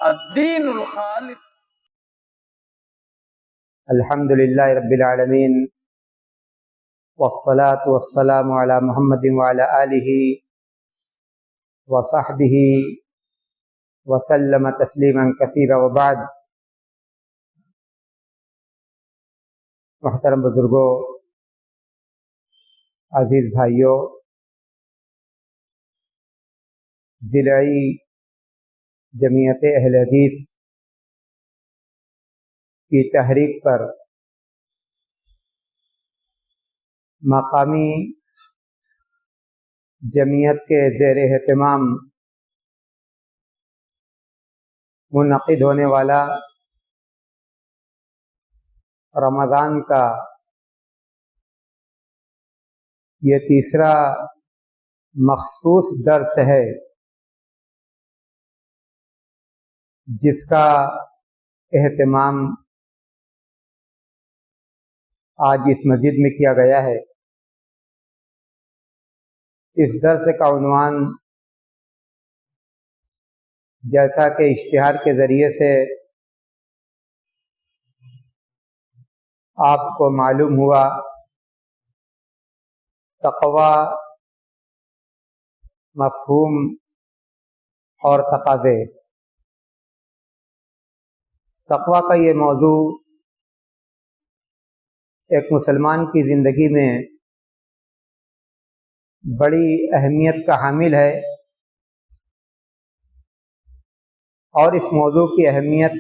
الدین الخالص. الحمد للہ رب العالمین والصلاة والسلام علی محمد وعلی آلہ وصحبہ وسلم تسلیما کثیرا وبعد. محترم بزرگوں، عزیز بھائیوں، ضلعی جمعیت اہل حدیث کی تحریک پر مقامی جمعیت کے زیر اہتمام منعقد ہونے والا رمضان کا یہ تیسرا مخصوص درس ہے، جس کا اہتمام آج اس مسجد میں کیا گیا ہے. اس درس کا عنوان، جیسا کہ اشتہار کے ذریعے سے آپ کو معلوم ہوا، تقوی، مفہوم اور تقاضے. تقوی کا یہ موضوع ایک مسلمان کی زندگی میں بڑی اہمیت کا حامل ہے، اور اس موضوع کی اہمیت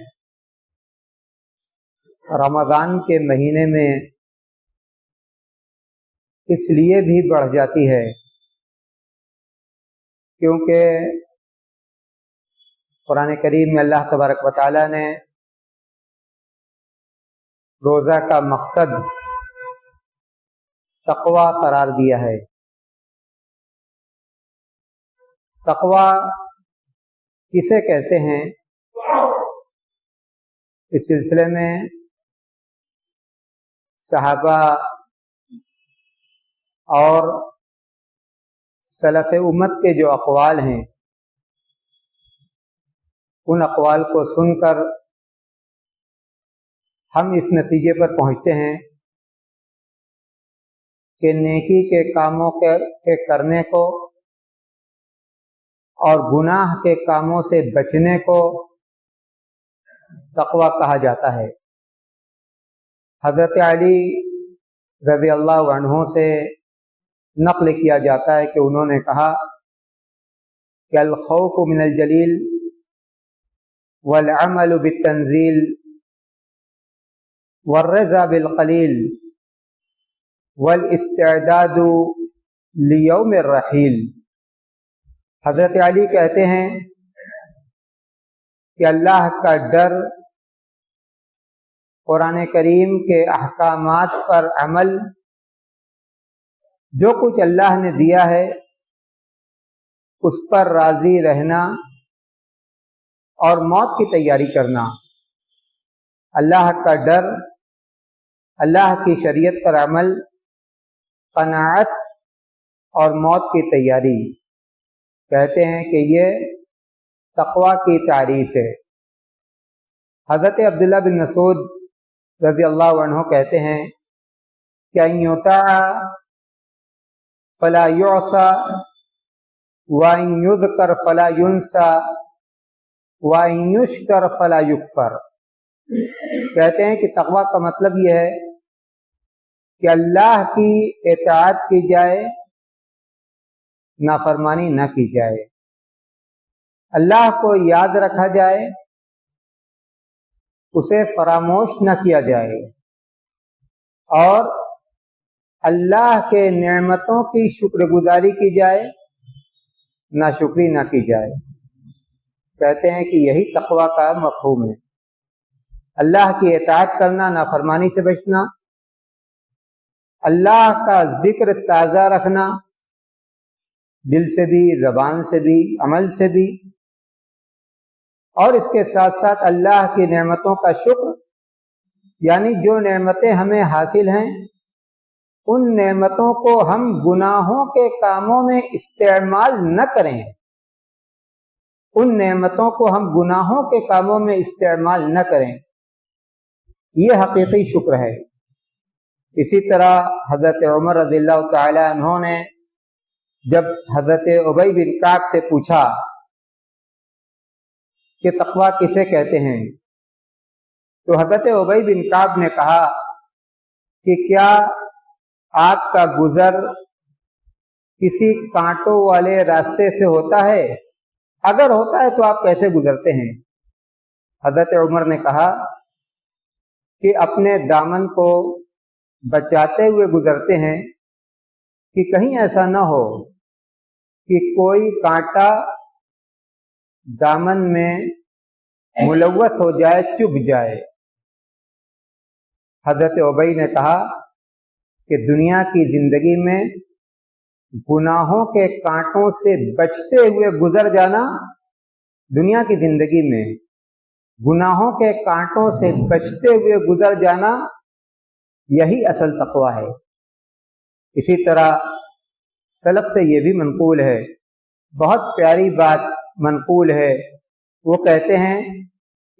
رمضان کے مہینے میں اس لیے بھی بڑھ جاتی ہے کیونکہ قرآن کریم میں اللہ تبارک و تعالی نے روزہ کا مقصد تقوی قرار دیا ہے. تقوی کسے کہتے ہیں؟ اس سلسلے میں صحابہ اور سلف امت کے جو اقوال ہیں، ان اقوال کو سن کر ہم اس نتیجے پر پہنچتے ہیں کہ نیکی کے کاموں کے کرنے کو اور گناہ کے کاموں سے بچنے کو تقوی کہا جاتا ہے. حضرت علی رضی اللہ عنہ سے نقل کیا جاتا ہے کہ انہوں نے کہا کہ الخوف من الجلیل والعمل بالتنزیل والرضا بالقلیل والاستعداد لیوم الرحیل. حضرت علی کہتے ہیں کہ اللہ کا ڈر، قرآن کریم کے احکامات پر عمل، جو کچھ اللہ نے دیا ہے اس پر راضی رہنا اور موت کی تیاری کرنا. اللہ کا ڈر، اللہ کی شریعت پر عمل، قناعت اور موت کی تیاری، کہتے ہیں کہ یہ تقوی کی تعریف ہے. حضرت عبداللہ بن مسعود رضی اللہ عنہ کہتے ہیں کہ ان یطاع فلا یعصى وان یذکر فلا ینسى وان یشکر فلا یکفر. کہتے ہیں کہ تقوی کا مطلب یہ ہے کہ اللہ کی اطاعت کی جائے، نافرمانی نہ کی جائے، اللہ کو یاد رکھا جائے، اسے فراموش نہ کیا جائے، اور اللہ کے نعمتوں کی شکر گزاری کی جائے، ناشکری نہ کی جائے. کہتے ہیں کہ یہی تقوی کا مفہوم ہے. اللہ کی اطاعت کرنا، نافرمانی سے بچنا، اللہ کا ذکر تازہ رکھنا، دل سے بھی، زبان سے بھی، عمل سے بھی، اور اس کے ساتھ ساتھ اللہ کی نعمتوں کا شکر، یعنی جو نعمتیں ہمیں حاصل ہیں ان نعمتوں کو ہم گناہوں کے کاموں میں استعمال نہ کریں، ان نعمتوں کو ہم گناہوں کے کاموں میں استعمال نہ کریں، یہ حقیقی شکر ہے۔ اسی طرح حضرت عمر رضی اللہ تعالی عنہ نے جب حضرت ابی بن کعب سے پوچھا کہ تقویٰ کسے کہتے ہیں، تو حضرت ابی بن کعب نے کہا کہ کیا آپ کا گزر کسی کانٹوں والے راستے سے ہوتا ہے؟ اگر ہوتا ہے تو آپ کیسے گزرتے ہیں؟ حضرت عمر نے کہا کہ اپنے دامن کو بچاتے ہوئے گزرتے ہیں کہ کہیں ایسا نہ ہو کہ کوئی کانٹا دامن میں ملوث ہو جائے، چبھ جائے۔ حضرت ابی نے کہا کہ دنیا کی زندگی میں گناہوں کے کانٹوں سے بچتے ہوئے گزر جانا، دنیا کی زندگی میں گناہوں کے کانٹوں سے بچتے ہوئے گزر جانا، یہی اصل تقویٰ ہے۔ اسی طرح سلف سے یہ بھی منقول ہے، بہت پیاری بات منقول ہے، وہ کہتے ہیں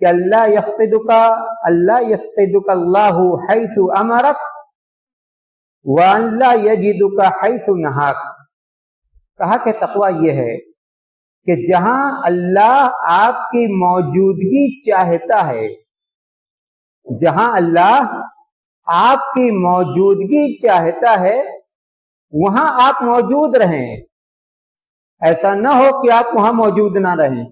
کہ اللہ یفقدک اللہ حیث امرک وَأَن لَا يَجِدُكَ حَيْثُ نَهَاكَ۔ کہا کہ تقویٰ یہ ہے کہ جہاں اللہ آپ کی موجودگی چاہتا ہے، جہاں اللہ آپ کی موجودگی چاہتا ہے وہاں آپ موجود رہیں، ایسا نہ ہو کہ آپ وہاں موجود نہ رہیں۔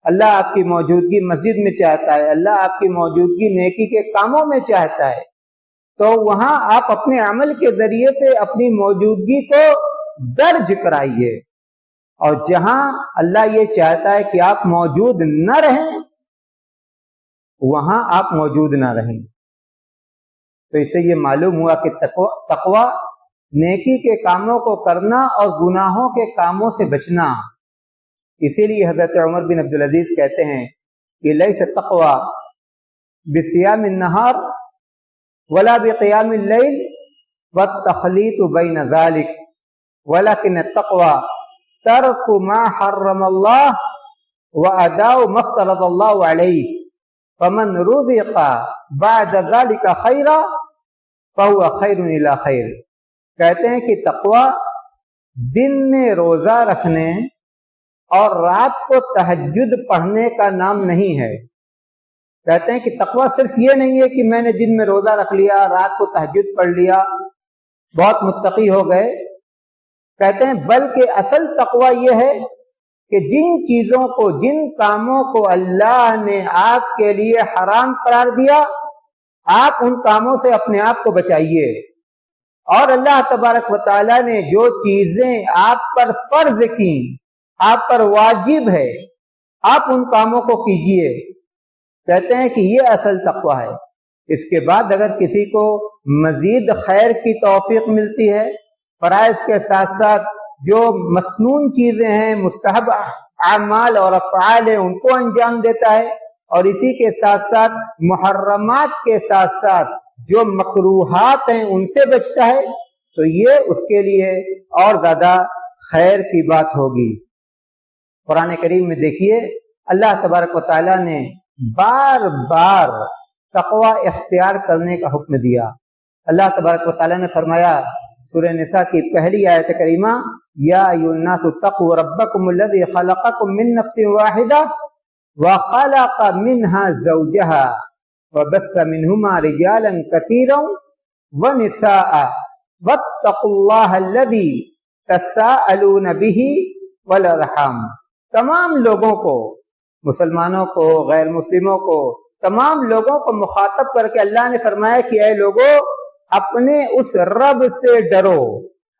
اللہ آپ کی موجودگی مسجد میں چاہتا ہے، اللہ آپ کی موجودگی نیکی کے کاموں میں چاہتا ہے، تو وہاں آپ اپنے عمل کے ذریعے سے اپنی موجودگی کو درج کرائیے، اور جہاں اللہ یہ چاہتا ہے کہ آپ موجود نہ رہیں وہاں آپ موجود نہ رہیں۔ تو اس سے یہ معلوم ہوا کہ تقویٰ نیکی کے کاموں کو کرنا اور گناہوں کے کاموں سے بچنا۔ اسی لیے حضرت عمر بن عبدالعزیز کہتے ہیں کہ لیس التقویٰ بصیام النہار ولا بقیام اللیل والتخلیط بین ذلک ولکن التقویٰ ترک ما حرم اللہ واداء ما افترض اللہ علیہ فمن رزق بعد ذلک خیرا فهو خیر الی خیر۔ کہتے ہیں کہ تقویٰ دن میں روزہ رکھنے اور رات کو تہجد پڑھنے کا نام نہیں ہے۔ کہتے ہیں کہ تقویٰ صرف یہ نہیں ہے کہ میں نے دن میں روزہ رکھ لیا، رات کو تہجد پڑھ لیا، بہت متقی ہو گئے۔ کہتے ہیں بلکہ اصل تقویٰ یہ ہے کہ جن چیزوں کو، جن کاموں کو اللہ نے آپ کے لیے حرام قرار دیا، آپ ان کاموں سے اپنے آپ کو بچائیے، اور اللہ تبارک و تعالیٰ نے جو چیزیں آپ پر فرض کی، آپ پر واجب ہے، آپ ان کاموں کو کیجیے۔ کہتے ہیں کہ یہ اصل تقویٰ ہے۔ اس کے بعد اگر کسی کو مزید خیر کی توفیق ملتی ہے، فرائض کے ساتھ ساتھ جو مسنون چیزیں ہیں، مستحب اعمال اور افعال ہیں، ان کو انجام دیتا ہے، اور اسی کے ساتھ ساتھ محرمات کے ساتھ ساتھ جو مکروہات ہیں ان سے بچتا ہے، تو یہ اس کے لیے اور زیادہ خیر کی بات ہوگی۔ قرآن کریم میں دیکھیے اللہ تبارک و تعالیٰ نے بار بار تقوی اختیار کرنے کا حکم دیا۔ اللہ تبارک و تعالیٰ نے فرمایا سورہ نساء کی پہلی آیت کریمہ، یا ایھا الناس اتقوا ربکم الذی خلقکم من نفس واحدہ وخلق منها زوجها وبث منهما رجالا كثيرا ونساء واتقوا الله الذي تساءلون به والارحام۔ تمام لوگوں کو، مسلمانوں کو، غیر مسلموں کو، تمام لوگوں کو مخاطب کر کے اللہ نے فرمایا کہ اے لوگو، اپنے اس رب سے ڈرو،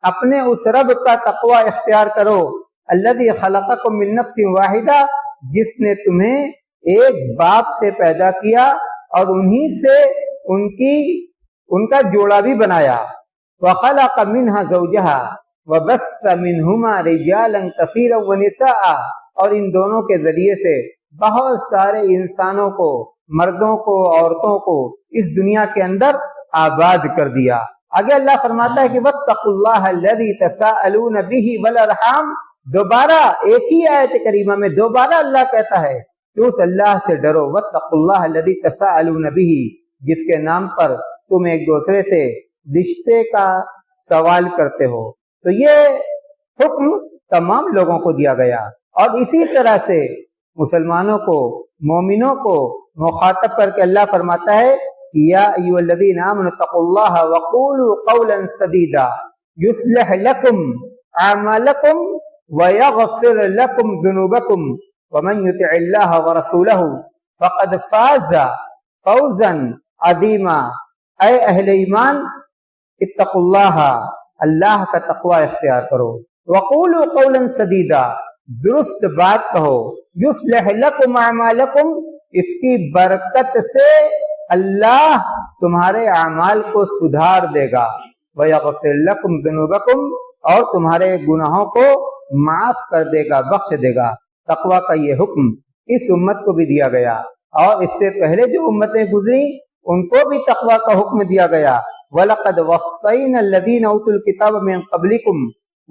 اپنے اس رب کا تقوی اختیار کرو، الذی خلقکم من نفس واحدہ، جس نے تمہیں ایک باپ سے پیدا کیا اور انہی سے ان کا جوڑا بھی بنایا، وخلق منها زوجها وبث منهما رجالا كثيرا ونساء، اور ان دونوں کے ذریعے سے بہت سارے انسانوں کو، مردوں کو، عورتوں کو اس دنیا کے اندر آباد کر دیا۔ آگے اللہ فرماتا ہے کہ واتقوا اللہ الذی تساءلون به والارحام، دوبارہ ایک ہی آیت کریمہ میں دوبارہ اللہ کہتا ہے کہ اس اللہ سے ڈرو، واتقوا اللہ الذی تساءلون بہ، جس کے نام پر تم ایک دوسرے سے رشتے کا سوال کرتے ہو۔ تو یہ حکم تمام لوگوں کو دیا گیا، اور اسی طرح سے مسلمانوں کو، مومنوں کو مخاطب کر کے اللہ فرماتا ہے یا ایھا الذین آمنوا اتقوا اللہ وقولوا قولا سدیدا یصلح لکم اعمالکم ویغفر لکم ذنوبکم ومن یطع اللہ ورسولہ فقد فاز فوزا عظیما۔ اے اہل ایمان، اتقوا اللہ، اللہ کا تقوی اختیار کرو، وقولوا قولا سدیدا، درست بات کہو، یصلح لکم اعمالکم، اس کی برکت سے اللہ تمہارے اعمال کو سدھار دے گا، ویغفر لکم ذنوبکم، اور تمہارے گناہوں کو معاف کر دے گا، بخش دے گا۔ تقوی کا یہ حکم اس امت کو بھی دیا گیا، اور اس سے پہلے جو امتیں گزری ان کو بھی تقوی کا حکم دیا گیا۔ وَلَقَدْ وَصَّيْنَا الَّذِينَ أُوتُوا الْكِتَابَ مِن قَبْلِكُمْ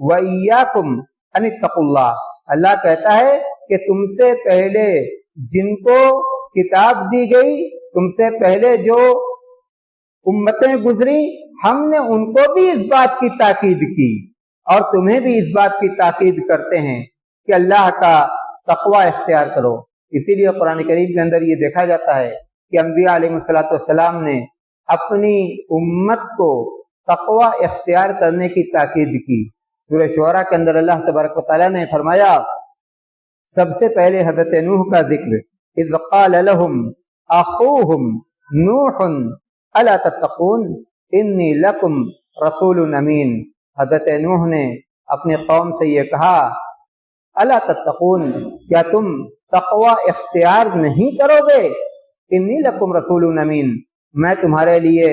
وَإِيَّاكُمْ أَنِ اتَّقُوا اللَّهَ، اللہ کہتا ہے کہ تم سے پہلے جن کو کتاب دی گئی، تم سے پہلے جو امتیں گزری، ہم نے ان کو بھی اس بات کی تاکید کی، اور تمہیں بھی اس بات کی تاکید کرتے ہیں کہ اللہ کا تقوی اختیار کرو۔ اسی لیے قرآن کریم کے اندر یہ دیکھا جاتا ہے کہ انبیاء علیہ السلام نے اپنی امت کو تقوی اختیار کرنے کی تاکید کی۔ سورہ شعراء کے اندر اللہ تبارک و تعالیٰ نے فرمایا، سب سے پہلے حضرت نوح کا ذکر، اذ قال لهم اخوهم نوح الا تتقون انی لکم رسول امین۔ حضرت نوح نے اپنے قوم سے یہ کہا، الا تتقون، کیا تم تقوی اختیار نہیں کرو گے؟ انی لکم رسول امین، میں تمہارے لیے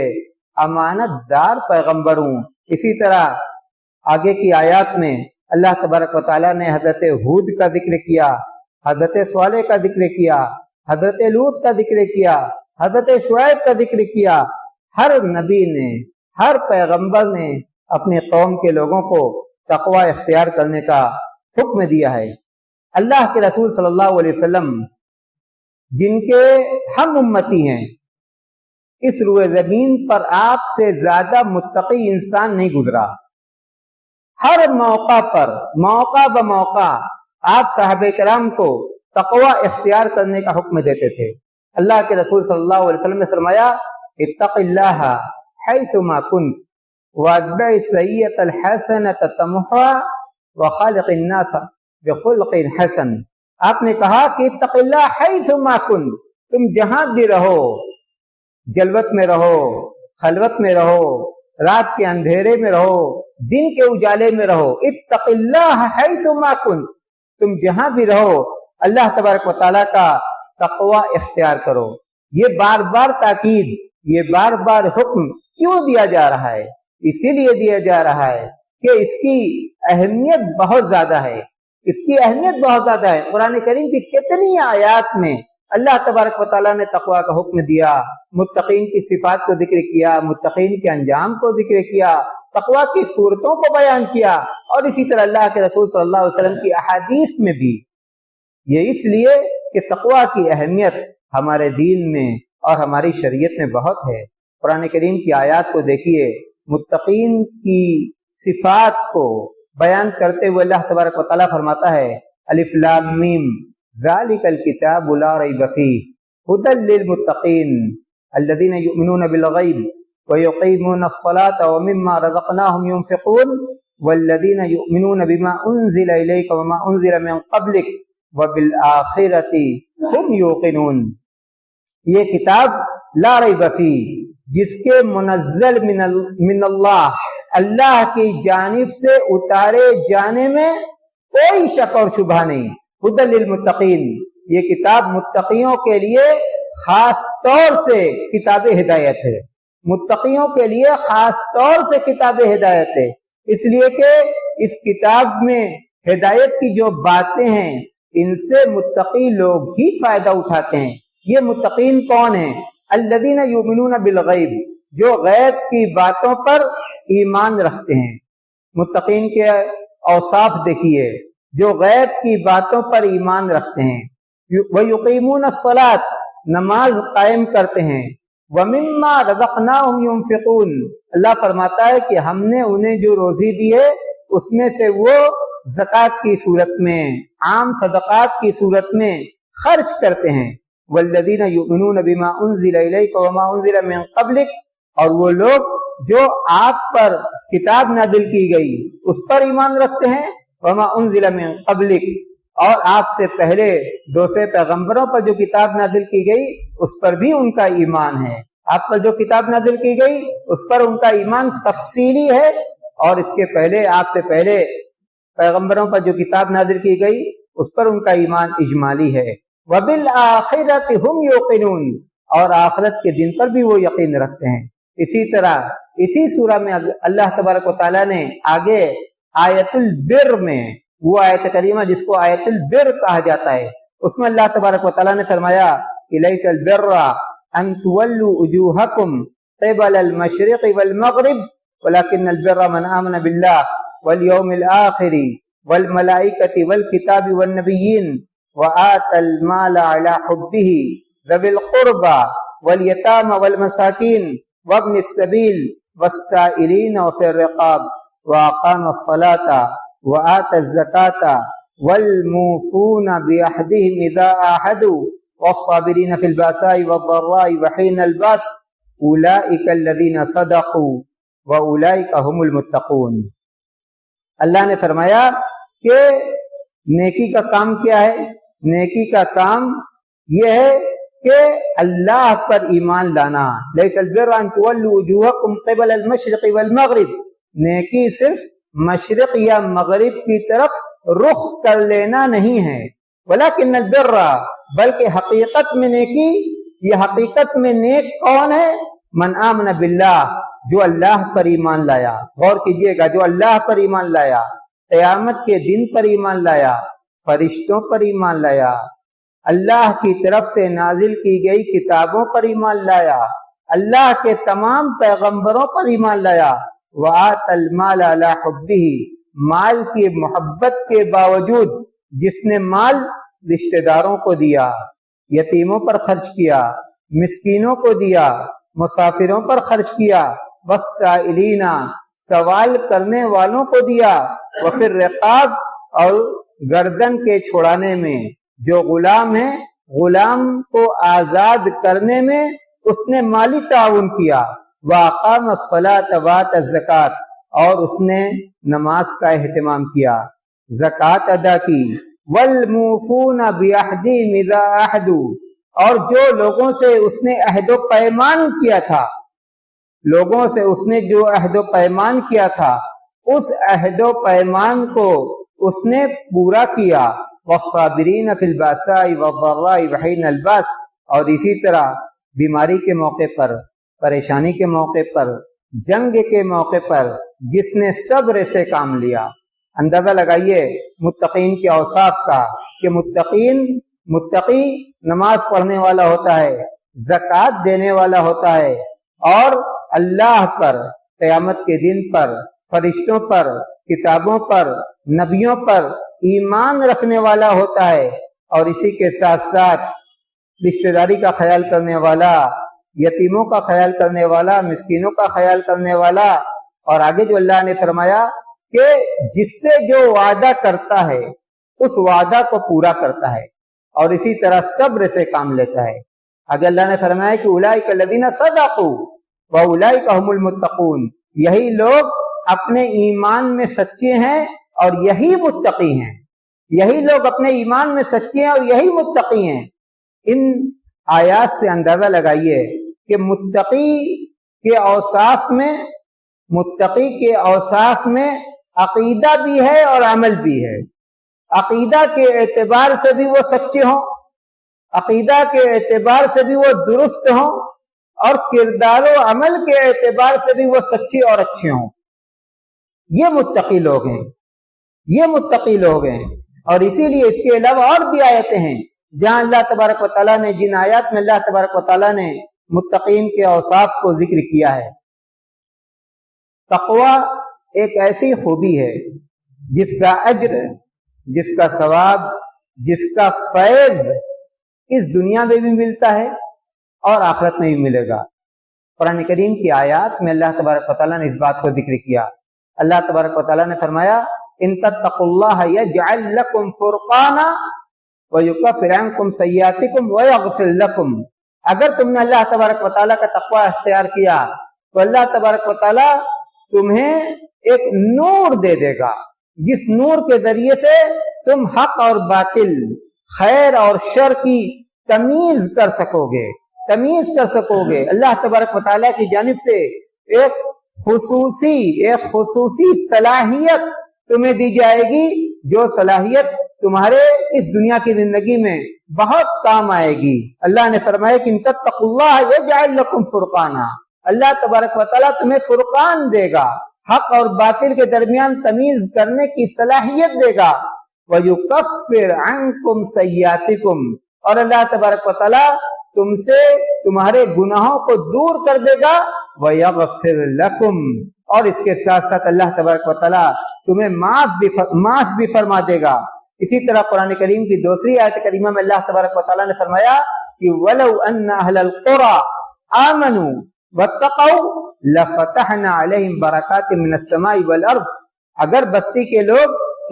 امانت دار پیغمبر ہوں۔ اسی طرح آگے کی آیات میں اللہ تبارک و تعالیٰ نے حضرت ہود کا ذکر کیا، حضرت صالح کا ذکر کیا، حضرت لوط کا ذکر کیا، حضرت شعیب کا ذکر کیا۔ ہر نبی نے، ہر پیغمبر نے اپنے قوم کے لوگوں کو تقوی اختیار کرنے کا حکم دیا ہے۔ اللہ کے رسول صلی اللہ علیہ وسلم جن کے ہم امتی ہیں، اس روئے زمین پر آپ سے زیادہ متقی انسان نہیں گزرا۔ ہر موقع پر، موقع بموقع، آپ صحابہ کرام کو تقوی اختیار کرنے کا حکم دیتے تھے۔ اللہ کے رسول صلی اللہ علیہ وسلم نے فرمایا، اتق اللہ حیث ما کنت واتبع السیئۃ الحسنۃ تمحها وخالق الناس بخلق حسن۔ آپ نے کہا کہ اتق اللہ حیث ما کنت، تم جہاں بھی رہو، جلوت میں رہو، خلوت میں رہو، رات کے اندھیرے میں رہو، دن کے اجالے میں رہو، اتق اللہ حیث ما کنت، تم جہاں بھی رہو اللہ تبارک و تعالیٰ کا تقوی اختیار کرو۔ یہ بار بار تاکید، یہ بار بار حکم کیوں دیا جا رہا ہے؟ اسی لیے دیا جا رہا ہے کہ اس کی اہمیت بہت زیادہ ہے، اس کی اہمیت بہت زیادہ ہے۔ قرآن کریم کی کتنی آیات میں اللہ تبارک و تعالیٰ نے تقوی کا حکم دیا، متقین کی صفات کو ذکر کیا، متقین کے انجام کو ذکر کیا، تقوی کی صورتوں کو بیان کیا، اور اسی طرح اللہ کے رسول صلی اللہ علیہ وسلم کی احادیث میں بھی۔ یہ اس لیے کہ تقوی کی اہمیت ہمارے دین میں اور ہماری شریعت میں بہت ہے۔ قرآن کریم کی آیات کو دیکھیے، متقین کی صفات کو بیان کرتے ہوئے اللہ تبارک و تعالیٰ فرماتا ہے، الف لام میم ذالک الکتاب لا ریب فیہ ھدی للمتقین الذین یؤمنون بالغیب ویقیمون الصلاة ومما رزقناہم ينفقون والذین یؤمنون بما انزل الیک وما انزل من قبلک وبالآخرۃ ہم یوقنون۔ یہ کتاب لا ریب فیہ، جس کے منزل من اللہ کی جانب سے اتارے جانے میں کوئی شک اور شبہ نہیں۔ ھدی للمتقین، یہ کتاب متقیوں کے لیے خاص طور سے کتاب ہدایت ہے، متقیوں کے لیے خاص طور سے کتاب ہدایت ہے، اس لیے کہ اس کتاب میں ہدایت کی جو باتیں ہیں ان سے متقی لوگ ہی فائدہ اٹھاتے ہیں۔ یہ متقین کون ہیں؟ الذین یؤمنون بالغیب، جو غیب کی باتوں پر ایمان رکھتے ہیں۔ متقین کے اوصاف دیکھیے، جو غیب کی باتوں پر ایمان رکھتے ہیں، وَيُقِيمُونَ الصَّلَاةَ نماز قائم کرتے ہیں، وَمِمَّا رَزَقْنَاهُمْ يُنْفِقُونَ اللہ فرماتا ہے کہ ہم نے انہیں جو روزی دی ہے اس میں سے وہ زکوٰۃ کی صورت میں، عام صدقات کی صورت میں خرچ کرتے ہیں۔ وَالَّذِينَ يُؤْمِنُونَ بِمَا أُنزِلَ إِلَيْكَ وَمَا أُنزِلَ مِن قَبْلِكَ اور وہ لوگ جو آپ پر کتاب نازل کی گئی اس پر ایمان رکھتے ہیں، وَمَا أُنزِلَ مِن قَبْلِكَ اور آپ سے پہلے دوسرے پیغمبروں پر جو کتاب نازل کی گئی اس پر بھی ان کا ایمان ہے۔ آپ پر جو کتاب نازل کی گئی اس پر ان کا ایمان تفصیلی ہے، اور اس کے پہلے آپ سے پہلے پیغمبروں پر جو کتاب نازل کی گئی اس پر ان کا ایمان اجمالی ہے۔ وَبِالْآخِرَةِ هُمْ يُوقِنُونَ اور آخرت کے دن پر بھی وہ یقین رکھتے ہیں۔ اسی طرح اسی سورہ میں اللہ تبارک و تعالیٰ نے آگے آیت البر میں، وہ آیت کریمہ جس کو آیت البر کہا جاتا ہے، اس میں اللہ تبارک و تعالیٰ نے فرمایا کہ لَيْسَ الْبِرَّ أَن تُوَلُّوا وُجُوهَكُمْ قِبَلَ الْمَشْرِقِ وَالْمَغْرِبِ وَلَكِنَّ الْبِرَّ مَنْ آمَنَ بِاللَّهِ وَالْيَوْمِ الْآخِرِ وَالْمَلَائِكَةِ وَالْكِتَابِ وَالنَّبِيِّينَ وَآتَى الْمَالَ عَلَى حُبِّهِ ذَوِي الْقُرْبَى وَالْيَتَامَى وَالْمَسَاكِينِ وَابْنِ السَّبِيلِ وَالسَّائِلِينَ وَفِي الرِّقَابِ وَأَقَامَ الصَّلَاةَ وَآتَى الزَّكَاةَ وَالْمُوفُونَ بِعَهْدِهِمْ إِذَا عَاهَدُوا وَالصَّابِرِينَ فِي الْبَأْسَاءِ وَالضَّرَّاءِ وَحِينَ الْبَأْسِ أُولَئِكَ الَّذِينَ صَدَقُوا وَأُولَئِكَ هُمُ الْمُتَّقُونَ اللہ نے فرمایا کہ نیکی کا کام کیا ہے؟ نیکی کا کام یہ ہے کہ اللہ پر ایمان لانا۔ لیس البر ان تولوا وجوہکم قبل المشرق والمغرب، نیکی صرف مشرق یا مغرب کی طرف رخ کر لینا نہیں ہے، ولکن البر بلکہ حقیقت میں نیکی، یہ حقیقت میں نیک کون ہے؟ من آمن باللہ جو اللہ پر ایمان لایا۔ غور کیجئے گا، جو اللہ پر ایمان لایا، قیامت کے دن پر ایمان لایا، فرشتوں پر ایمان لایا، اللہ کی طرف سے نازل کی گئی کتابوں پر ایمان لایا، اللہ کے تمام پیغمبروں پر ایمان لایا، وَآتَى الْمَالَ عَلَى حُبِّهِ مال کی محبت کے باوجود جس نے مال رشتہ داروں کو دیا، یتیموں پر خرچ کیا، مسکینوں کو دیا، مسافروں پر خرچ کیا، وَالسَّائِلِينَ سوال کرنے والوں کو دیا، وَفِي الرِّقَابِ اور گردن کے چھڑانے میں، جو غلام ہیں غلام کو آزاد کرنے میں اس نے مالی تعاون کیا، وَأَقَامَ الصَّلَاةَ وَآتَى الزَّكَاةَ اور اس نے نماز کا اہتمام کیا، زکوٰۃ ادا کی، وَالْمُوفُونَ بِعَهْدِهِمْ إِذَا عَاهَدُوا اور جو لوگوں سے اس نے عہد و پیمان کیا تھا، لوگوں سے اس نے جو عہد و پیمان کیا تھا اس عہد و پیمان کو اس نے پورا کیا، وَالصَّابِرِينَ فِي الْبَأْسَاءِ وَالضَّرَّاءِ وَحِينَ الْبَأْسِ اور اسی طرح بیماری کے موقع پر، پریشانی کے موقع پر، جنگ کے موقع پر جس نے صبر سے کام لیا۔ اندازہ لگائیے متقین کے اوصاف کا کہ متقی نماز پڑھنے والا ہوتا ہے، زکوٰۃ دینے والا ہوتا ہے، اور اللہ پر، قیامت کے دن پر، فرشتوں پر، کتابوں پر، نبیوں پر ایمان رکھنے والا ہوتا ہے، اور اسی کے ساتھ ساتھ رشتہ داری کا خیال کرنے والا، یتیموں کا خیال کرنے والا، مسکینوں کا خیال کرنے والا، اور آگے جو اللہ نے فرمایا کہ جس سے جو وعدہ کرتا ہے اس وعدہ کو پورا کرتا ہے، اور اسی طرح صبر سے کام لیتا ہے۔ آگے اللہ نے فرمایا کہ اولئک الذین صدقوا واولئک هم المتقون یہی لوگ اپنے ایمان میں سچے ہیں اور یہی متقی ہیں، یہی لوگ اپنے ایمان میں سچے ہیں اور یہی متقی ہیں۔ ان آیات سے اندازہ لگائیے کہ متقی کے اوصاف میں عقیدہ بھی ہے اور عمل بھی ہے۔ عقیدہ کے اعتبار سے بھی وہ سچے ہوں، عقیدہ کے اعتبار سے بھی وہ درست ہوں، اور کردار و عمل کے اعتبار سے بھی وہ سچے اور اچھے ہوں۔ یہ متقی لوگ ہیں، یہ متقی لوگ ہیں۔ اور اسی لیے اس کے علاوہ اور بھی آیتیں ہیں جہاں اللہ تبارک و تعالیٰ نے، جن آیات میں اللہ تبارک و تعالیٰ نے متقین کے اوصاف کو ذکر کیا ہے۔ تقوی ایک ایسی خوبی ہے جس کا اجر جس کا ثواب، جس کا فیض اس دنیا میں بھی ملتا ہے اور آخرت میں بھی ملے گا۔ قرآن کریم کی آیات میں اللہ تبارک و تعالیٰ نے اس بات کو ذکر کیا۔ اللہ تبارک و تعالیٰ نے فرمایا ان تتقوا اللہ یجعل لکم فرقانا ویکفر عنکم سیئاتکم ویغفر لکم، اگر تم نے اللہ تبارک و تعالیٰ کا تقوی اختیار کیا تو اللہ تبارک و تعالیٰ تمہیں ایک نور دے دے گا، جس نور کے ذریعے سے تم حق اور باطل، خیر اور شر کی تمیز کر سکو گے۔ اللہ تبارک و تعالیٰ کی جانب سے ایک خصوصی صلاحیت تمہیں دی جائے گی، جو صلاحیت تمہارے اس دنیا کی زندگی میں بہت کام آئے گی۔ اللہ نے فرمایا کہ ان تتقوا اللہ یجعل لکم فرقانا، اللہ تبارک و تعالیٰ تمہیں فرقان دے گا، حق اور باطل کے درمیان تمیز کرنے کی صلاحیت دے گا۔ وَيُكَفِّرْ عَنْكُمْ سَيِّئَاتِكُمْ، اور اللہ تبارک و تعالیٰ تم سے تمہارے گناہوں کو دور کر دے گا۔ وَيَغْفِرْ لَكُمْ، اور اس کے ساتھ ساتھ اللہ تبارک و تعالیٰ تمہیں معاف بھی فرما دے گا۔ اسی طرح قرآن کریم کی دوسری آیت کریمہ میں اللہ تبارک و تعالیٰ نے فرمایا کہ وَلَوْ أَنَّ أَهْلَ الْقُرَىٰ آمَنُوا وَاتَّقَوْا لَفَتَحْنَا عَلَيْهِمْ بَرَكَاتٍ مِّنَ السَّمَاءِ وَالْأَرْضِ، اگر بستی کے لوگ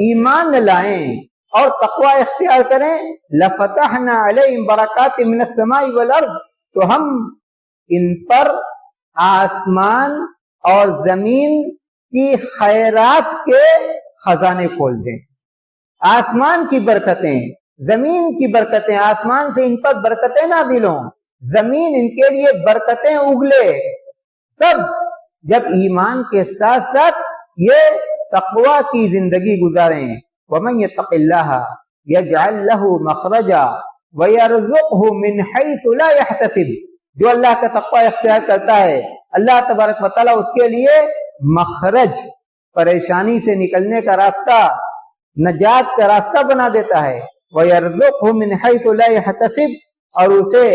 ایمان لائیں اور تقوی اختیار کریں، لَفَتَحْنَا عَلَيْهِمْ بَرَكَاتٍ مِّنَ السَّمَاءِ وَالْأَرْضِ، تو ہم ان پر آسمان اور زمین کی خیرات کے خزانے کھول دیں۔ آسمان کی برکتیں، زمین کی برکتیں، آسمان سے ان پر برکتیں نازل ہوں، زمین ان کے لیے برکتیں اگلے، تب جب ایمان کے ساتھ ساتھ یہ تقوی کی زندگی گزاریں۔ وَمَن يَتَّقِ اللَّهَ يَجْعَل لَّهُ مَخْرَجًا وَيَرْزُقْهُ مِنْ حَيْثُ لَا يَحْتَسِبُ، جو اللہ کا تقوی اختیار کرتا ہے اللہ تبارک و تعالیٰ اس کے لیے مخرج، پریشانی سے نکلنے کا راستہ، نجات کا راستہ بنا دیتا ہے۔ وَيَرْزُقْهُ مِنْ حَيْثُ لَا يَحْتَسِبُ، اور اسے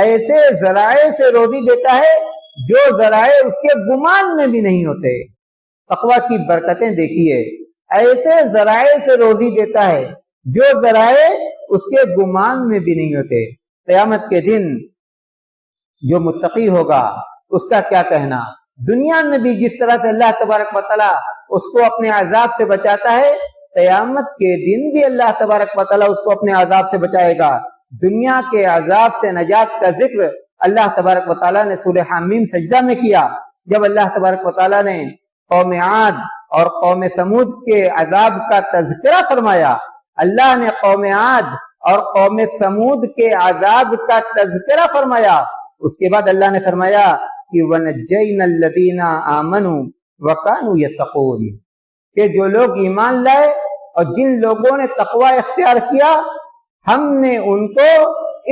ایسے ذرائع سے روزی دیتا ہے جو ذرائع اس کے گمان میں بھی نہیں ہوتے۔ تقوی کی برکتیں دیکھیے، ایسے ذرائع سے روزی دیتا ہے جو ذرائع اس کے گمان میں بھی نہیں ہوتے۔ قیامت کے دن جو متقی ہوگا اس کا کیا کہنا، دنیا میں بھی جس طرح سے اللہ تبارک و تعالیٰ اس کو اپنے عذاب سے بچاتا ہے، قیامت کے دن بھی اللہ تبارک و تعالیٰ اس کو اپنے عذاب سے بچائے گا۔ دنیا کے عذاب سے نجات کا ذکر اللہ تبارک و تعالیٰ نے سورہ حمیم سجدہ میں کیا، جب اللہ تبارک و تعالیٰ نے قوم عاد اور قوم ثمود کے عذاب کا تذکرہ فرمایا، اللہ نے قوم عاد اور قوم ثمود کے عذاب کا تذکرہ فرمایا، اس کے بعد اللہ نے فرمایا کہ وَنَجَّيْنَا الَّذِينَ آمَنُوا وَكَانُوا يَتَّقُونَ، کہ جو لوگ ایمان لائے اور جن لوگوں نے تقوی اختیار کیا، ہم نے ان کو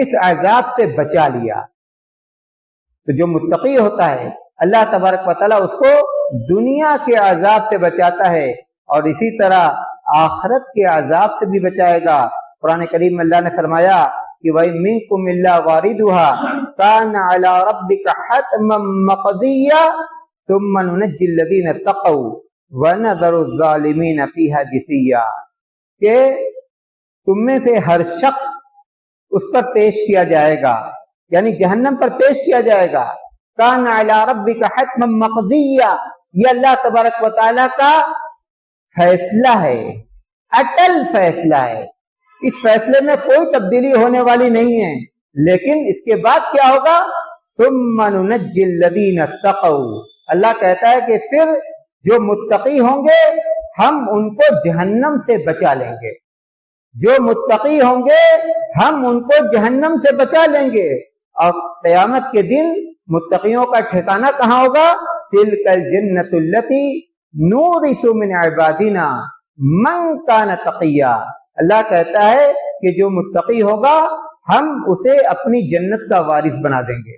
اس عذاب سے بچا لیا۔ تو جو متقی ہوتا ہے اللہ تبارک و تعالیٰ اس کو دنیا کے عذاب سے بچاتا ہے اور اسی طرح آخرت کے عذاب سے بھی بچائے گا۔ قرآن کریم میں اللہ نے فرمایا کہ وَإِن مِّنكُمْ إِلَّا وَارِدُهَا كَانَ عَلَى رَبِّكَ حَتْمًا مَّقْضِيًّا ثُمَّ نُنَجِّي الَّذِينَ اتَّقَوْا وَنَذَرُ الظَّالِمِينَ فِيهَا جِثِيًّا، کہ تم میں سے ہر شخص اس پر پیش کیا جائے گا، یعنی جہنم پر پیش کیا جائے گا۔ کان علی ربک حتما مقضیہ، یہ اللہ تبارک و تعالیٰ کا فیصلہ ہے، اٹل فیصلہ ہے، اس فیصلے میں کوئی تبدیلی ہونے والی نہیں ہے۔ لیکن اس کے بعد کیا ہوگا؟ ثم ننجی الذین اتقوا، اللہ کہتا ہے کہ پھر جو متقی ہوں گے ہم ان کو جہنم سے بچا لیں گے، جو متقی ہوں گے ہم ان کو جہنم سے بچا لیں گے۔ اور قیامت کے دن متقیوں کا ٹھکانہ کہاں ہوگا؟ تلک الجنۃ التی نورث من عبادنا من کان تقیا، اللہ کہتا ہے کہ جو متقی ہوگا ہم اسے اپنی جنت کا وارث بنا دیں گے۔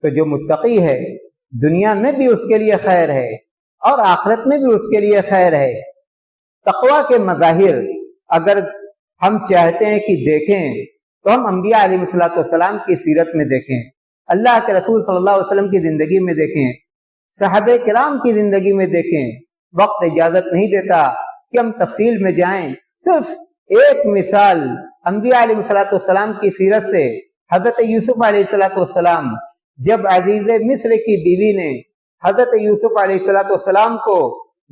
تو جو متقی ہے دنیا میں بھی اس کے لیے خیر ہے اور آخرت میں بھی اس کے لیے خیر ہے۔ تقوی کے مظاہر اگر ہم چاہتے ہیں کہ دیکھیں تو ہم انبیاء علیہ السلام کی سیرت میں دیکھیں، اللہ کے رسول صلی اللہ علیہ وسلم کی زندگی میں دیکھیں، صحابہ کرام کی زندگی میں دیکھیں۔ وقت اجازت نہیں دیتا کہ ہم تفصیل میں جائیں. صرف ایک مثال انبیاء علیہ السلام کی سیرت سے. حضرت یوسف علیہ السلام جب عزیز مصر کی بیوی نے حضرت یوسف علیہ السلام کو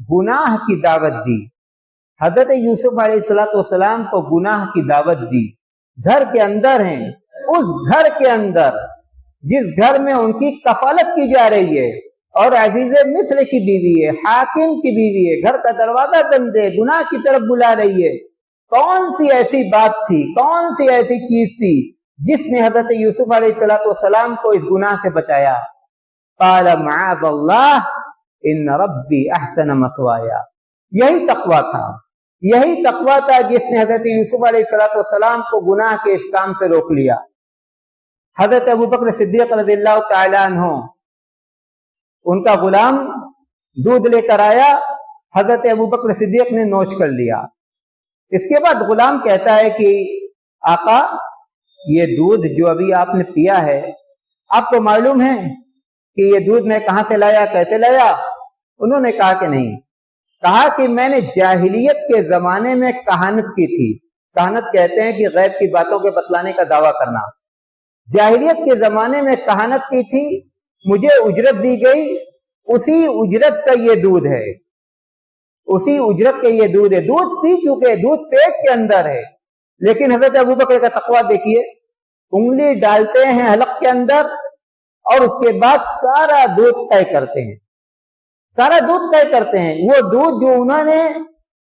گناہ کی دعوت دی، حضرت یوسف علیہ السلام کو گناہ کی دعوت دی، گھر کے اندر ہیں، اس گھر کے اندر جس گھر میں ان کی کفالت کی جا رہی ہے اور عزیز مصر کی بیوی ہے، حاکم کی بیوی ہے، گھر کا دروازہ بند ہے، گناہ کی طرف بلا رہی ہے. کون سی ایسی بات تھی، کون سی ایسی چیز تھی جس نے حضرت یوسف علیہ السلام کو اس گناہ سے بچایا؟ قال معاذ اللہ ان ربی احسن مثوایا. یہی تقویٰ تھا، یہی تقویٰ تھا جس نے حضرت یوسف علیہ السلام کو گناہ کے اس کام سے روک لیا. حضرت ابوبکر صدیق رضی اللہ تعالیٰ عنہ، ان کا غلام دودھ لے کر آیا، حضرت ابوبکر صدیق نے نوش کر لیا. اس کے بعد غلام کہتا ہے کہ آقا یہ دودھ جو ابھی آپ نے پیا ہے، آپ کو معلوم ہے کہ یہ دودھ میں کہاں سے لایا، کیسے لایا؟ انہوں نے کہا کہ نہیں. کہا کہ میں نے جاہلیت کے زمانے میں کہانت کی تھی. کہانت کہتے ہیں کہ غیب کی باتوں کے بتلانے کا دعویٰ کرنا. جاہلیت کے زمانے میں کہانت کی تھی، مجھے اجرت دی گئی، اسی اجرت کا یہ دودھ ہے، اسی اجرت کا یہ دودھ ہے. دودھ پی چکے، دودھ پیٹ کے اندر ہے. لیکن حضرت ابوبکر کا تقویٰ دیکھیے، انگلی ڈالتے ہیں حلق کے اندر اور اس کے بعد سارا دودھ طے کرتے ہیں، سارا دودھ طے کرتے ہیں. وہ دودھ جو انہوں نے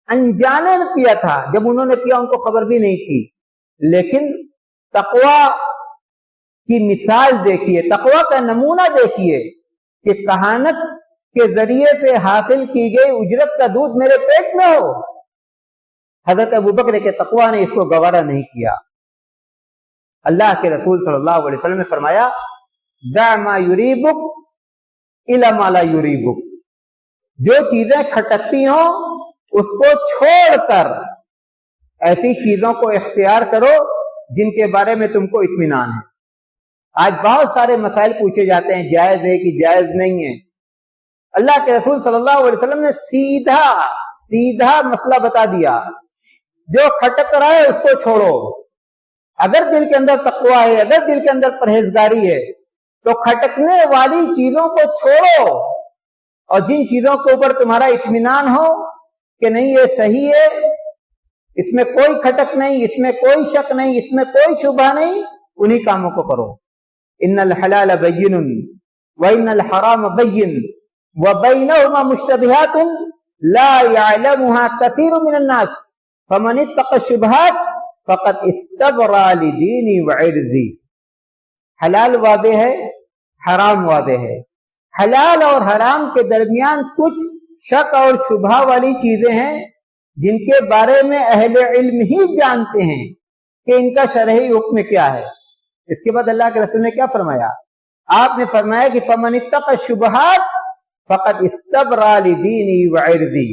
انجانے میں پیا تھا، جب انہوں نے پیا ان کو خبر بھی نہیں تھی. لیکن تقویٰ کی مثال دیکھیے، تقویٰ کا نمونہ دیکھیے کہ کہانت کے ذریعے سے حاصل کی گئی اجرت کا دودھ میرے پیٹ میں ہو. حضرت ابوبکر کے تقویٰ نے اس کو گوارا نہیں کیا. اللہ کے رسول صلی اللہ علیہ وسلم نے فرمایا دع ما یریبک الی ما لا یریبک. جو چیزیں کھٹکتی ہوں اس کو چھوڑ کر ایسی چیزوں کو اختیار کرو جن کے بارے میں تم کو اطمینان ہے. آج بہت سارے مسائل پوچھے جاتے ہیں، جائز ہے کہ جائز نہیں ہے. اللہ کے رسول صلی اللہ علیہ وسلم نے سیدھا مسئلہ بتا دیا، جو کھٹک رہا ہے اس کو چھوڑو. اگر دل کے اندر تقویٰ ہے، اگر دل کے اندر پرہیزگاری ہے تو کھٹکنے والی چیزوں کو چھوڑو، اور جن چیزوں کے اوپر تمہارا اطمینان ہو کہ نہیں یہ صحیح ہے، اس میں کوئی کھٹک نہیں، اس میں کوئی شک نہیں، اس میں کوئی شبہ نہیں، انہی کاموں کو کرو. ان الحلال بین وان الحرام بین وبینہما مشتبہات لا يعلمها كثير من الناس فمن اتقى الشبہات فقد استبرأ لدینی وعرضی. حلال واضح ہے، حرام واضح ہے. حلال اور حرام کے درمیان کچھ شک اور شبہ والی چیزیں ہیں جن کے بارے میں اہل علم ہی جانتے ہیں کہ ان کا شرعی حکم کیا ہے. اس کے بعد اللہ کے رسول نے کیا فرمایا؟ آپ نے فرمایا کہ فمن اتقى الشبہات فقد استبرأ لدینی وعرضی.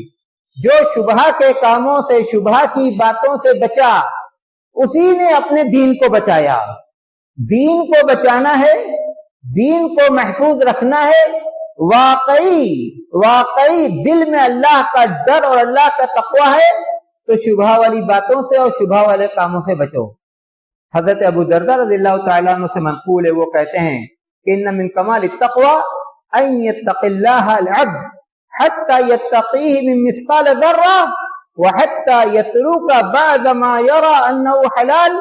جو شبہ کے کاموں سے، شبہ کی باتوں سے بچا، اسی نے اپنے دین کو بچایا. دین کو بچانا ہے، دین کو محفوظ رکھنا ہے. واقعی دل میں اللہ کا ڈر اور اللہ کا تقویٰ ہے تو شبہ والی باتوں سے اور شبہ والے کاموں سے بچو. حضرت ابو درداء رضی اللہ تعالیٰ عنہ سے منقول ہے، وہ کہتے ہیں کہ ان من کمال التقوی ان یتقی اللہ العبد حتی یتقیہ من مثقال ذرہ وحتی یترک بعد ما یرى انہ حلال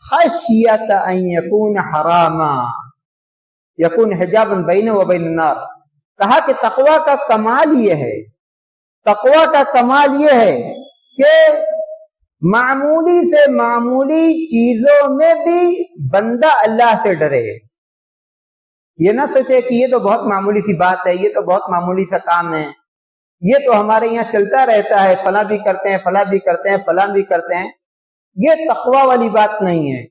خشیت ان یکون حراما یکون حجابا بینہ وبین النار. کہا کہ تقوی کا کمال یہ ہے، تقوی کا کمال یہ ہے کہ معمولی سے معمولی چیزوں میں بھی بندہ اللہ سے ڈرے. یہ نہ سوچے کہ یہ تو بہت معمولی سی بات ہے، یہ تو بہت معمولی سا کام ہے، یہ تو ہمارے یہاں چلتا رہتا ہے، فلاں بھی کرتے ہیں، فلاں بھی کرتے ہیں، فلاں بھی کرتے ہیں. یہ تقوی والی بات نہیں ہے.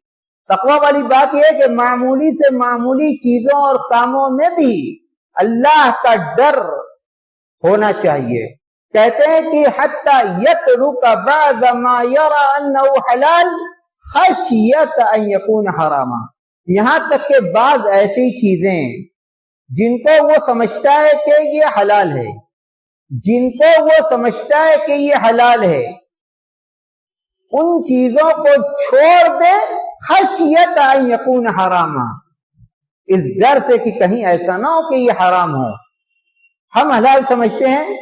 تقوی والی بات یہ ہے کہ معمولی سے معمولی چیزوں اور کاموں میں بھی اللہ کا ڈر ہونا چاہیے. کہتے ہیں کہ حتی یترک بعد ما یری انہ حلال خشیت ان یکون حراما. یہاں تک کہ بعض ایسی چیزیں جن کو وہ سمجھتا ہے کہ یہ حلال ہے، جن کو وہ سمجھتا ہے کہ یہ حلال ہے ان چیزوں کو چھوڑ دے، خشیت ان یکون حراما، اس ڈر سے کہ کہیں ایسا نہ ہو کہ یہ حرام ہو۔ ہم حلال سمجھتے ہیں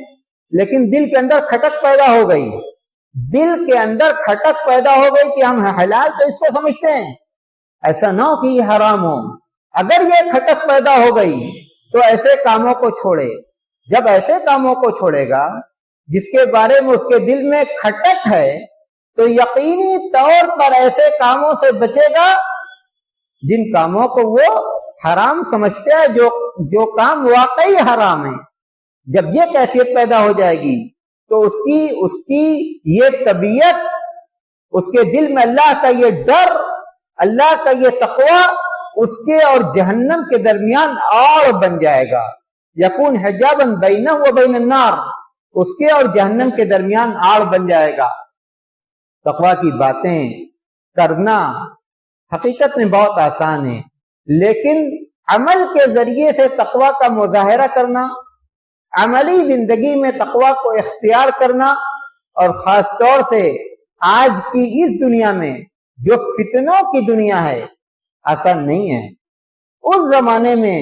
لیکن دل کے اندر کھٹک پیدا ہو گئی، دل کے اندر کھٹک پیدا ہو گئی کہ ہم حلال تو اس کو سمجھتے ہیں، ایسا نہ ہو کہ یہ حرام ہو۔ اگر یہ کھٹک پیدا ہو گئی تو ایسے کاموں کو چھوڑے۔ جب ایسے کاموں کو چھوڑے گا جس کے بارے میں اس کے دل میں کھٹک ہے تو یقینی طور پر ایسے کاموں سے بچے گا جن کاموں کو وہ حرام سمجھتے ہیں، جو کام واقعی حرام ہے۔ جب یہ کیفیت پیدا ہو جائے گی تو اس کی یہ طبیعت، اس کے دل میں اللہ کا یہ ڈر، اللہ کا یہ تقوی اس کے اور جہنم کے درمیان آڑ بن جائے گا، یکون حجابا بینہ و بین النار، اس کے اور جہنم کے درمیان آڑ بن جائے گا۔ تقوی کی باتیں کرنا حقیقت میں بہت آسان ہے، لیکن عمل کے ذریعے سے تقوی کا مظاہرہ کرنا، عملی زندگی میں تقوی کو اختیار کرنا، اور خاص طور سے آج کی اس دنیا میں جو فتنوں کی دنیا ہے، آسان نہیں ہے۔ اس زمانے میں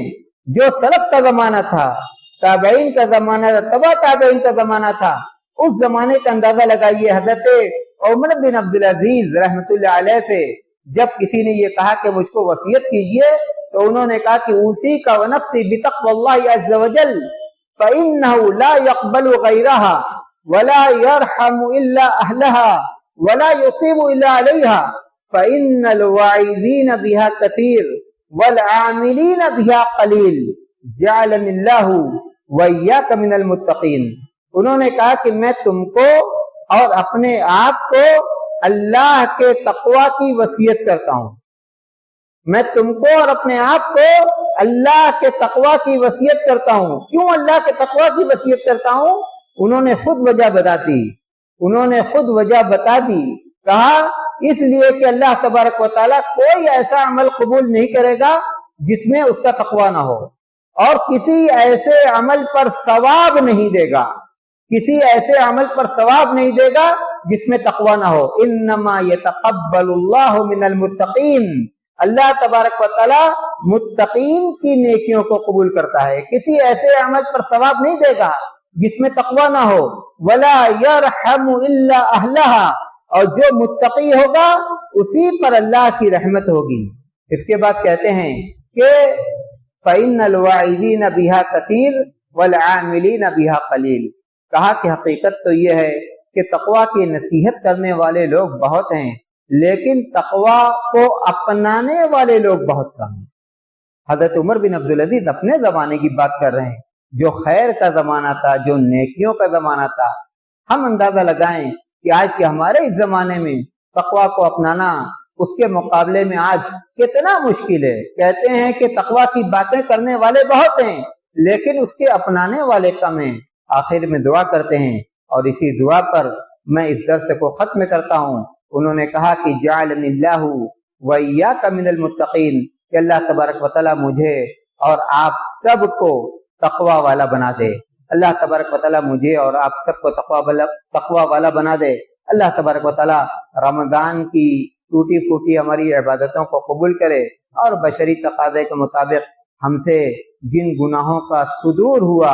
جو سلف کا زمانہ تھا، تابعین کا زمانہ تھا، تبع تابعین کا زمانہ تھا، اس زمانے کا اندازہ لگائیے۔ حضرت عمر بن عبدالعزیز رحمت اللہ علیہ سے جب کسی نے یہ کہا کہ مجھ کو وصیت کیجئے تو انہوں نے کہا کہ اوصیک ونفسی بتقوی اللہ عز وجل فإنه لا يقبل غيرها ولا يرحم إلا أهلها ولا يصيب إلا عليها فإن الواعظين بها كثير والعاملين بها قليل جعلني الله وإياك من المتقين۔ انہوں نے کہا کہ میں تم کو اور اپنے آپ کو اللہ کے تقوی کی وصیت کرتا ہوں، میں تم کو اور اپنے آپ کو اللہ کے تقوی کی وصیت کرتا ہوں۔ کیوں اللہ کے تقوی کی وصیت کرتا ہوں؟ انہوں نے خود وجہ بتا دی، کہا اس لیے کہ اللہ تبارک و تعالیٰ کوئی ایسا عمل قبول نہیں کرے گا جس میں اس کا تقوی نہ ہو، اور کسی ایسے عمل پر ثواب نہیں دے گا، کسی ایسے عمل پر ثواب نہیں دے گا جس میں تقوی نہ ہو۔ انما یتقبل اللہ من المتقین، اللہ تبارک و تعالیٰ متقین کی نیکیوں کو قبول کرتا ہے، کسی ایسے عمل پر ثواب نہیں دے گا جس میں تقوی نہ ہو۔ ولا یرحم الا اہلہا، اور جو متقی ہوگا اسی پر اللہ کی رحمت ہوگی۔ اس کے بعد کہتے ہیں کہ فإن الواعظین بہا کثیر والعاملین بہا قلیل، کہا کہ حقیقت تو یہ ہے کہ تقوی کی نصیحت کرنے والے لوگ بہت ہیں لیکن تقوی کو اپنانے والے لوگ بہت کم ہیں۔ حضرت عمر بن عبدالعزیز اپنے زمانے کی بات کر رہے ہیں، جو خیر کا زمانہ تھا، جو نیکیوں کا زمانہ تھا۔ ہم اندازہ لگائیں کہ آج کے ہمارے اس زمانے میں تقوی کو اپنانا اس کے مقابلے میں آج کتنا مشکل ہے۔ کہتے ہیں کہ تقوی کی باتیں کرنے والے بہت ہیں لیکن اس کے اپنانے والے کم ہیں۔ آخر میں دعا کرتے ہیں اور اسی دعا پر میں اس درس کو ختم کرتا ہوں۔ انہوں نے کہا کہ جعلنی اللہ وإیاک من المتقین، کہ اللہ تبارک و تعالیٰ مجھے اور آپ سب کو تقوی والا بنا دے۔ اللہ تبارک و تعالیٰ مجھے اور آپ سب کو تقوی والا بنا دے۔ اللہ تبارک و تعالیٰ رمضان کی ٹوٹی پھوٹی ہماری عبادتوں کو قبول کرے اور بشری تقاضے کے مطابق ہم سے جن گناہوں کا صدور ہوا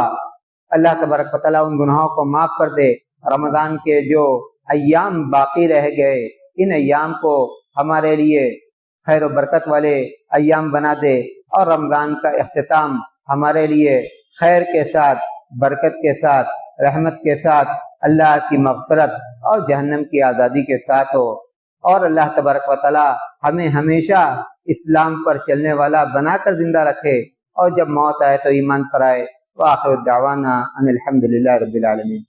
اللہ تبارک و تعالیٰ ان گناہوں کو معاف کر دے۔ رمضان کے جو ایام باقی رہ گئے ان ایام کو ہمارے لیے خیر و برکت والے ایام بنا دے، اور رمضان کا اختتام ہمارے لیے خیر کے ساتھ، برکت کے ساتھ، رحمت کے ساتھ، اللہ کی مغفرت اور جہنم کی آزادی کے ساتھ ہو، اور اللہ تبارک و تعالی ہمیں ہمیشہ اسلام پر چلنے والا بنا کر زندہ رکھے، اور جب موت آئے تو ایمان پر آئے۔ وآخر الدعوانا ان الحمد للہ رب العالمین۔